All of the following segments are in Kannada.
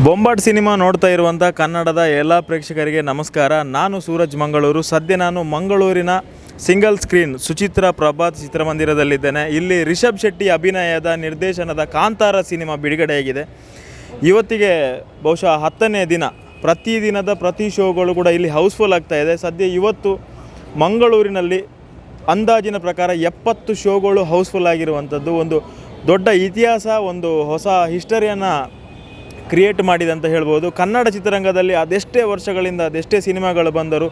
ಬೊಂಬಾಟ್ ಸಿನಿಮಾ ನೋಡ್ತಾ ಇರುವಂಥ ಕನ್ನಡದ ಎಲ್ಲ ಪ್ರೇಕ್ಷಕರಿಗೆ ನಮಸ್ಕಾರ. ನಾನು ಸೂರಜ್ ಮಂಗಳೂರು. ಸದ್ಯ ನಾನು ಮಂಗಳೂರಿನ ಸಿಂಗಲ್ ಸ್ಕ್ರೀನ್ ಸುಚಿತ್ರ ಪ್ರಭಾತ್ ಚಿತ್ರಮಂದಿರದಲ್ಲಿದ್ದೇನೆ. ಇಲ್ಲಿ ರಿಷಬ್ ಶೆಟ್ಟಿ ಅಭಿನಯದ ನಿರ್ದೇಶನದ ಕಾಂತಾರ ಸಿನಿಮಾ ಬಿಡುಗಡೆಯಾಗಿದೆ. ಇವತ್ತಿಗೆ ಬಹುಶಃ 10ನೇ ದಿನ. ಪ್ರತಿದಿನದ ಪ್ರತಿ ಶೋಗಳು ಕೂಡ ಇಲ್ಲಿ ಹೌಸ್ಫುಲ್ ಆಗ್ತಾ ಇದೆ. ಸದ್ಯ ಇವತ್ತು ಮಂಗಳೂರಿನಲ್ಲಿ ಅಂದಾಜಿನ ಪ್ರಕಾರ 70 ಶೋಗಳು ಹೌಸ್ಫುಲ್ ಆಗಿರುವಂಥದ್ದು ಒಂದು ದೊಡ್ಡ ಇತಿಹಾಸ, ಒಂದು ಹೊಸ ಹಿಸ್ಟರಿಯನ್ನು ಕ್ರಿಯೇಟ್ ಮಾಡಿದೆ ಅಂತ ಹೇಳ್ಬೋದು. ಕನ್ನಡ ಚಿತ್ರರಂಗದಲ್ಲಿ ಅದೆಷ್ಟೇ ವರ್ಷಗಳಿಂದ ಅದೆಷ್ಟೇ ಸಿನಿಮಾಗಳು ಬಂದರೂ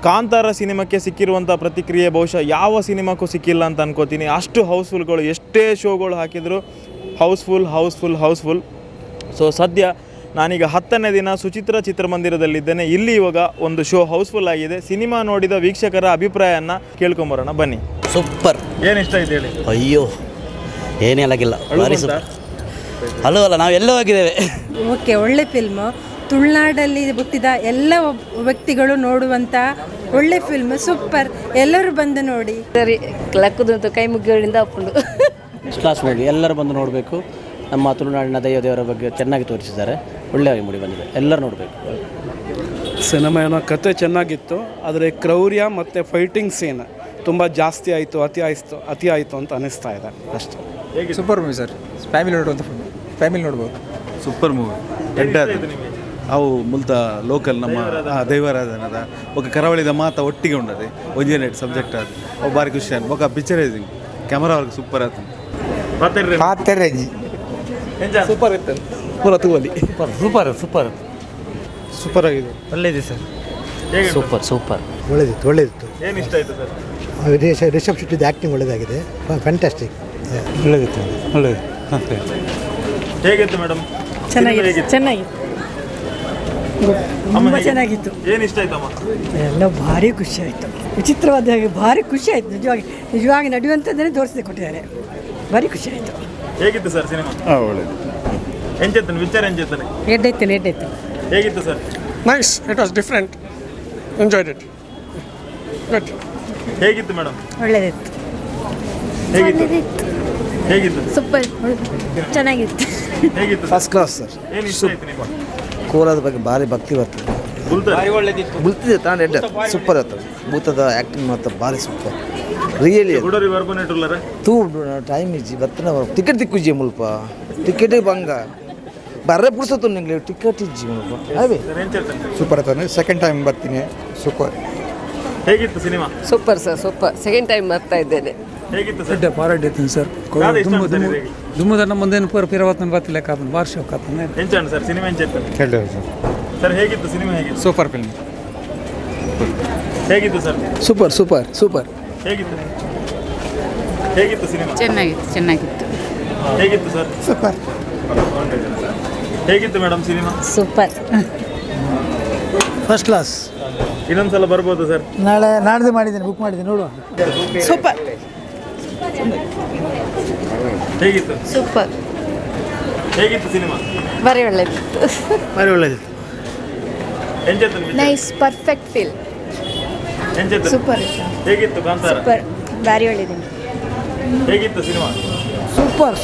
ಕಾಂತಾರ ಸಿನಿಮಾಕ್ಕೆ ಸಿಕ್ಕಿರುವಂಥ ಪ್ರತಿಕ್ರಿಯೆ ಬಹುಶಃ ಯಾವ ಸಿನಿಮಾಕ್ಕೂ ಸಿಕ್ಕಿಲ್ಲ ಅಂತ ಅನ್ಕೋತೀನಿ. ಅಷ್ಟು ಹೌಸ್ಫುಲ್ಗಳು, ಎಷ್ಟೇ ಶೋಗಳು ಹಾಕಿದರೂ ಹೌಸ್ಫುಲ್. ಸೊ ಸದ್ಯ ನಾನೀಗ 10ನೇ ದಿನ ಸುಚಿತ್ರ ಚಿತ್ರಮಂದಿರದಲ್ಲಿದ್ದೇನೆ. ಇಲ್ಲಿ ಇವಾಗ ಒಂದು ಶೋ ಹೌಸ್ಫುಲ್ ಆಗಿದೆ. ಸಿನಿಮಾ ನೋಡಿದ ವೀಕ್ಷಕರ ಅಭಿಪ್ರಾಯನ ಕೇಳ್ಕೊಂಬರೋಣ ಬನ್ನಿ. ಸೂಪರ್. ಏನು ಇಷ್ಟ ಆಯ್ತು ಹೇಳಿ? ಅಯ್ಯೋ ಏನೇಲಾಗಿಲ್ಲ, ಭಾರಿ ಸೂಪರ್. ಅಲ್ಲ ನಾವು ಎಲ್ಲೋ ಹೋಗಿದ್ದೇವೆ. ಓಕೆ, ಒಳ್ಳೆ ಫಿಲ್ಮು. ತುಳುನಾಡಲ್ಲಿ ಹುಟ್ಟಿದ ಎಲ್ಲ ವ್ಯಕ್ತಿಗಳು ನೋಡುವಂಥ ಒಳ್ಳೆ ಫಿಲ್ಮ್. ಸೂಪರ್, ಎಲ್ಲರೂ ಬಂದು ನೋಡಿ. ಸರಿ, ಲಕ್ಕದಂತೂ ಕೈ ಮುಗ್ಗಿಗಳಿಂದ ಒಪ್ಪುಂಡು. ಕ್ಲಾಸ್ ಮೂವಿ, ಎಲ್ಲರೂ ಬಂದು ನೋಡಬೇಕು. ನಮ್ಮ ತುಳುನಾಡಿನ ದೇವರ ಬಗ್ಗೆ ಚೆನ್ನಾಗಿ ತೋರಿಸಿದ್ದಾರೆ. ಒಳ್ಳೆಯ ಮೂಡಿ ಬಂದಿದೆ, ಎಲ್ಲರೂ ನೋಡಬೇಕು. ಸಿನಿಮಾ ಏನೋ ಕತೆ ಚೆನ್ನಾಗಿತ್ತು, ಆದರೆ ಕ್ರೌರ್ಯ ಮತ್ತು ಫೈಟಿಂಗ್ ಸೀನ್ ತುಂಬ ಜಾಸ್ತಿ ಆಯಿತು, ಅತಿ ಆಯಿತು ಅಂತ ಅನ್ನಿಸ್ತಾ ಇದೆ ಅಷ್ಟೇ. ಸೂಪರ್ ಮೂವಿ ಸರ್, ಫ್ಯಾಮಿಲಿ ನೋಡ್ಬೋದು. Super movie. ಅವು ಮುಲ್ತ ಲೋಕಲ್ ನಮ್ಮ ದೈವಾರಾಧನದ ఒక ಕರಾವಳಿದ ಮಾತ ಒಟ್ಟಿಗೆ ಉಂಡದೆ ಒಂಜೇ ನೆಟ್ ಸಬ್ಜೆಕ್ಟ್ ಅದು ಅವು ಭಾರಿ ಖುಷಿ ಆಯ್ತು. ఒక ಪಿಕ್ಚರೈಸಿಂಗ್ ಕ್ಯಾಮರಾ ವರ್ಕ್ ಸೂಪರ್ ಆಯ್ತು. ಸೂಪರ್ ಇತ್ತು, ಪೂರ ತೂವಲ್ಲಿ ಸೂಪರ್ ಆಗಿದೆ. ಒಳ್ಳೆಯದು ಸರ್, ಸೂಪರ್ ಒಳ್ಳೆದಿತ್ತು. ಏನು ಇಷ್ಟ ಆಯಿತು ಸರ್? ರಿಷಬ್ ಶೆಟ್ಟಿದ ಆ್ಯಕ್ಟಿಂಗ್ ಒಳ್ಳೆದಾಗಿದೆ, ಫ್ಯಾಂಟಾಸ್ಟಿಕ್. ಒಳ್ಳೆದಿತ್ತು. ಹೇಗಿತ್ತು ಮೇಡಮ್? ಚೆನ್ನಾಗಿತ್ತು, ತುಂಬ ಚೆನ್ನಾಗಿತ್ತು. ಏನು ಇಷ್ಟ ಆಯ್ತಮ್ಮ? ಎಲ್ಲ ಭಾರಿ ಖುಷಿ ಆಯಿತು. ವಿಚಿತ್ರವಾದ ಹಾಗೆ ಭಾರಿ ಖುಷಿ ಆಯಿತು. ನಿಜವಾಗಿ ನಡೆಯುವಂಥದ್ದನ್ನೇ ತೋರಿಸಿ ಕೊಟ್ಟಿದ್ದಾರೆ. ಭಾರಿ ಖುಷಿ ಆಯಿತು. ಹೇಗಿತ್ತು ಸರ್ ಸಿನಿಮಾ? ಒಳ್ಳೆಯದು. ಎಂಚೇತನೆ ವಿಚಾರ ಎಂಚೇತನೆ? ಎಡ್ಡೈತೆ. ಹೇಗಿತ್ತು sir? Nice, it was different, enjoyed it. Good. ಹೇಗಿತ್ತು ಮೇಡಮ್? ಒಳ್ಳೆದಿತ್ತು. ಹೇಗಿತ್ತು? ಸೂಪರ್, ಚೆನ್ನಾಗಿತ್ತು. ಹೇಗಿತ್ತು? First class sir. ಏನು ಇಷ್ಟ ಆಯ್ತು ನಿಮ್ಮ? ಕೋಲದ ಬಗ್ಗೆ ಭಾರಿ ಭಕ್ತಿ ಬರ್ತದೆ. ಬುಲ್ತಿದೆ ತಾನು ಎಡ್ಡ ಸೂಪರ್ ಆಯ್ತು. ಭೂತದ ಆ್ಯಕ್ಟಿಂಗ್ ಮಾತ್ರ ಭಾರಿ ಸೂಪರ್, ರಿಯಲಿ. ಗುಡರಿ ಬರ್ಕೊನೆಟ್ಟುಲ್ಲರ ತೂ ಟೈಮ್ ಇಜ್ಜಿ ಬತ್ತನ ಟಿಕೆಟ್ ತಿಕ್ಕುಜ್ಜಿ ಮುಲ್ಪ ಟಿಕೆಟ್ ಬಂಗ ಬರ್ರೆ ಪುಡ್ಸತ್ತು ನಿಂಗೆ ಟಿಕೆಟ್ ಇಜ್ಜಿ ಮುಲ್ಪ ಅವೇ ಸೂಪರ್ ಆಯ್ತು. ಸೆಕೆಂಡ್ ಟೈಮ್ ಬರ್ತೀನಿ. ಸೂಪರ್. ಹೇಗಿತ್ತು cinema? Super sir, super. Second time ಬರ್ತಾ ಇದ್ದೇನೆ. ಹೇಗಿತ್ತು ಸರ್? ಪಾರಾಡಿದ್ದೀನಿ ಸರ್. ದುಮ್ಮದನ್ನ ಮುಂದೇನು ಪಿರವತ್ತನ ಬರ್ತಿಲ್ಲ ಕಾಪನ್ ವಾರ್ಷ ಕಾಪನ್ ಎಂಚಾಣ ಸರ್ ಸಿನಿಮಾ ಎಂಚೇತ? ಹೇಳಿದೆ ಸರ್ ಹೇಗಿತ್ತು ಸಿನಿಮಾ? ಹೇಗಿತ್ತು? Super film. ಹೇಗಿತ್ತು ಸರ್? ಸೂಪರ್. ಹೇಗಿತ್ತು ಸಿನಿಮಾ? ಚೆನ್ನಾಗಿತ್ತು. ಹೇಗಿತ್ತು ಸರ್? ಸೂಪರ್. ಹೇಗಿತ್ತು madam cinema? Super. First class. ಇನ್ನೊಂದ್ಸಲ ಬರ್ಬೋದು ಸರ್? ನಾಡ್ದು ಮಾಡಿದ್ದೀನಿ, ಬುಕ್ ಮಾಡಿದ್ದೀನಿ, ನೋಡುವ. ಸೂಪರ್. ಹೇಗಿತ್ತು? ಸೂಪರ್. ಹೇಗಿತ್ತು ಸಿನಿಮಾ? ಭಾರಿ ಒಳ್ಳೆದಿತ್ತು. ಎಂಚೇತ? Nice, perfect feel. ಎಂಚೇತ? ಸೂಪರ್. ಹೇಗಿತ್ತು ಕಾಂತಾರ? ಸೂಪರ್, ಭಾರಿ ಒಳ್ಳೆದಿದೆ. ಹೇಗಿತ್ತು ಸಿನಿಮಾ? ಸೂಪರ್.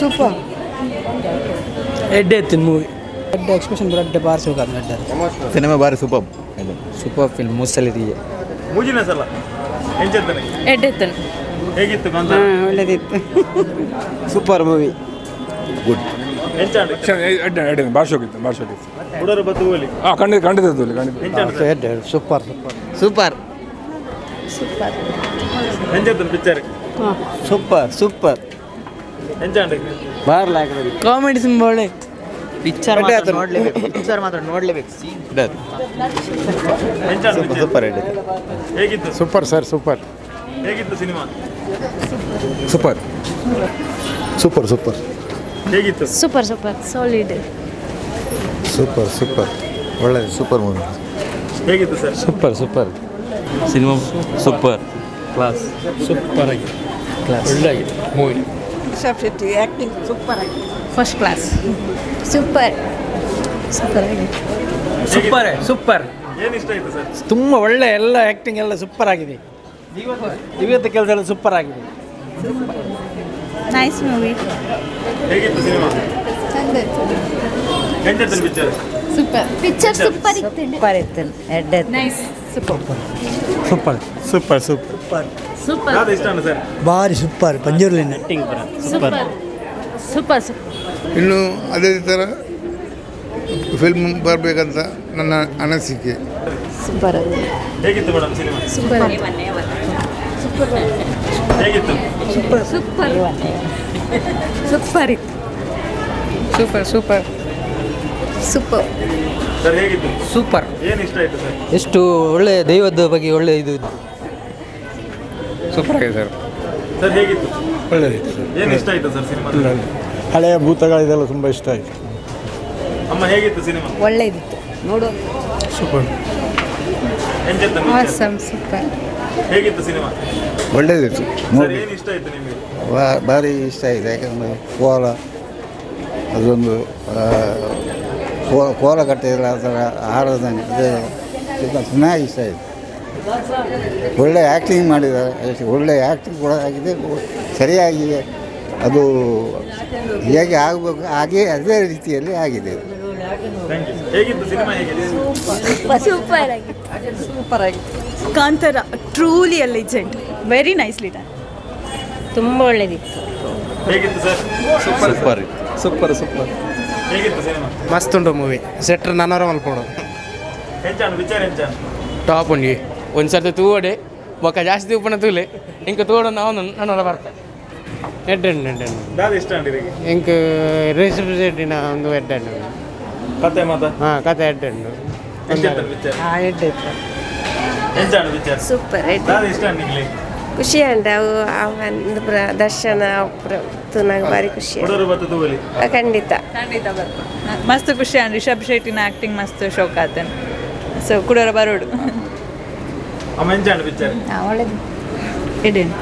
ಎಡ್ಡೆ ಮೂವಿ. ಎಡ್ಡ ಎಕ್ಸ್ಪ್ರೆಷನ್ ಬರಡ್ಡೆ ಬಾರಿ ಸೂಕಾದ ಎಡ್ಡ ಸಿನಿಮಾ ಭಾರಿ ಸೂಪರ್ ಫಿಲ್ಮ್. ಮುಸಲಿರಿಗೆ ಮೂಜಿನ ಸಲ ಎಂಚೇತನೆ? ಎಡ್ಡೆತ್ತು. ಹೇಗಿತ್ತು ಕಾಂತಾರ? ಒಳ್ಳೆದಿತ್ತು. Super movie. ಗುಡ್. ಎಂಚಾಂಡ್ ಭಾಷೆ ಹೋಗಿತ್ತು. ಹುಡರು ಬತ್ತು ಹೋಲಿ ಖಂಡಿತ ಎಂಚಾಂಡ್ ಸೂಪರ್. ಎಂಚೇತನ ಪಿಕ್ಚರ್? ಸೂಪರ್. ಎಂಚಾಂಡ್ ಕಾಮಿಡಿ ತುಂಬ ಒಳ್ಳೆ ಪಿಕ್ಚರ್ ಮಾತ್ರ ನೋಡಲೇಬೇಕು. ಎಂಚಾಂಡ್ ಸೂಪರ್. ಹೇಗಿತ್ತು? Super sir, super. ಹೇಗಿತ್ತು ಸಿನಿಮಾ? ಸೂಪರ್. ಹೇಗಿತ್ತು? Super, solid. ಸೂಪರ್ ಒಳ್ಳೆಯದು. Super movie. ಹೇಗಿತ್ತು sir? Super cinema. Super class. Super ಆಗಿ ಒಳ್ಳೆ movie. Rishab Shetty acting super ಆಗಿದೆ. First class. ಸೂಪರ್ ಆಗಿದೆ. ಸೂಪರ್. ಏನು ಇಷ್ಟ ಆಯ್ತು ಸರ್? ತುಂಬ ಒಳ್ಳೆ, ಎಲ್ಲ ಆ್ಯಕ್ಟಿಂಗ್ ಎಲ್ಲ ಸೂಪರ್ ಆಗಿದೆ. ಇವತ್ತು ಕೆಲಸ ಎಲ್ಲ ಸೂಪರ್ ಆಗಿದೆ. Nice movie. ಹೇಗಿತ್ತು ಸಿನಿಮಾ? ಚಂದ ಇತ್ತು. ಎಂತ ಪಿಕ್ಚರ್? ಸೂಪರ್ ಪಿಕ್ಚರ್ ಸೂಪರ್ ಇತ್ತು ಸೂಪರ್ ಇತ್ತು ಎಡ್ಡೆ nice super super super super super ಯಾವ್ದು ಇಷ್ಟ ಸರ್? ಭಾರಿ ಸೂಪರ್ ಪಂಜುರ್ಲಿನ ಸೂಪರ್ ಸೂಪರ್ ಇನ್ನು ಅದೇ ಥರ ಫಿಲ್ಮ್ ಬರಬೇಕಂತ ನನ್ನ ಅನಿಸಿಕೆ. ಸೂಪರ್ ಹೇಗಿತ್ತು ಮೇಡಮ್ ಸಿನಿಮಾ? ಸೂಪರ್ ಹೇಗಿತ್ತು? ಸೂಪರ್ ಸೂಪರ್ ಇತ್ತು ಸೂಪರ್ ಸೂಪರ್ ಸೂಪರ್ ಸರ್ ಹೇಗಿತ್ತು? ಸೂಪರ್. ಏನು ಇಷ್ಟ ಆಯ್ತು ಸರ್? ಎಷ್ಟು ಒಳ್ಳೆ ದೈವದ ಬಗ್ಗೆ ಒಳ್ಳೆ ಇದು ಸೂಪರ್ ಆಗಿದೆ ಸರ್. ಸರ್ ಹೇಗಿತ್ತು? ಒಳ್ಳೆದಿತ್ತು ಸರ್. ಏನು ಇಷ್ಟ ಆಯ್ತು ಸರ್ ಸಿನಿಮಾ? ಹಳೆಯ ಭೂತಗಳಿದೆಲ್ಲ ತುಂಬ ಇಷ್ಟ ಆಯಿತು. ಅಮ್ಮ ಹೇಗಿತ್ತು ಸಿನಿಮಾ? ಒಳ್ಳೆದಿತ್ತು ನೋಡು. ಸೂಪರ್. ಎಂತೆಂತ ಆಸಮ್ ಸೂಪರ್. ಹೇಗಿತ್ತು ಸಿನಿಮಾ? ಒಳ್ಳೆಯದಿತ್ತು ಸರ್ ನೋಡಿ, ಏನು ಇಷ್ಟ ಆಯ್ತು ನಿಮಗೆ? ಭಾರಿ ಇಷ್ಟ ಆಗಿದೆ. ಯಾಕಂದರೆ ಅದೊಂದು ಕೋಲಗಟ್ಟೆಯಲ್ಲಿ ಆ ಥರ ಆರಾಧನೆ ಅದು ತುಂಬ ಚೆನ್ನಾಗಿ ಇಷ್ಟ ಆಯಿತು. ಒಳ್ಳೆ ಆ್ಯಕ್ಟಿಂಗ್ ಮಾಡಿದ್ದಾರೆ, ಒಳ್ಳೆ ಆ್ಯಕ್ಟಿಂಗ್ ಕೂಡ ಆಗಿದೆ. ಸರಿಯಾಗಿ ಅದು ಹೇಗೆ ಆಗಬೇಕು ಹಾಗೆ ಅದೇ ರೀತಿಯಲ್ಲಿ ಆಗಿದೆ. Thank you. ಹೇಗಿತ್ತು ಸಿನಿಮಾ? ಹೇಗಿದೆ? ಸೂಪರ್ ಆಗಿತ್ತು ಸೂಪರ್ ಆಗಿತ್ತು. Kantara truly a legend, very nicely done. ತುಂಬ ಒಳ್ಳೆದಿತ್ತು. ಹೇಗಿತ್ತು sir? Super super super super. ಹೇಗಿತ್ತು ಸಿನಿಮಾ? ಮಸ್ತ್ ಉಂಟು ಮೂವಿ. ಸೆಟ್ರ್ ನಾನಾರ ಮಲ್ಪಡು ಎಂಚಾನು ವಿಚಾರ ಎಂಚಾನು? ಟಾಪ್ ಉಂಡಿ ಒಂದು ಸರ್ತಿ ತೂವಡೆ ಬೊಕ್ಕ ಜಾಸ್ತಿ ಉಪ್ಪನ ತೂಲೆ ಇಂಕ ತೂವಡ ನಾವು ನನ್ನೊಳ ಬರ್ತೆ ಎಡ್ಡೆಣ್ಣು ದಾದ ಇಷ್ಟ ಅಂಡಿರಿಗೆ ಇಂಕ ರಿಷಬ್ ಶೆಟ್ಟಿನ ಒಂದು ಎಡ್ಡೆಣ್ಣು. ಕತೆ ಮಾತ? ಹಾಂ ಕತೆ ಎಡ್ಡೆಣ್ಣು ಎಂತೆಂತ ವಿಚಾರ? ಎಂಚಾನು ವಿಚಾರ? ಸೂಪರ್ ದಾದ ಇಷ್ಟ ಅಂಡಿಗ್ಲಿ? ಖುಷಿ ಅಂಡ ದರ್ಶನ ನಂಗೆ ಭಾರಿ ಖುಷಿ ಹುಡುಗರು ಬತ್ತು ತೂವಲಿ ಖಂಡಿತ ಮಸ್ತ್ ಖುಷಿ ಅಂಡ್ ರಿಷಬ್ ಶೆಟ್ಟಿನ ಆ್ಯಕ್ಟಿಂಗ್ ಮಸ್ತ್ ಶೋಕ್ ಆತನ್. ಸೊ ಕುಡೋರ ಬರೋಡು ಅಮ್ಮ ಎಂಚಾನು ವಿಚಾರ? ಒಳ್ಳೆದು ಇಡೇನು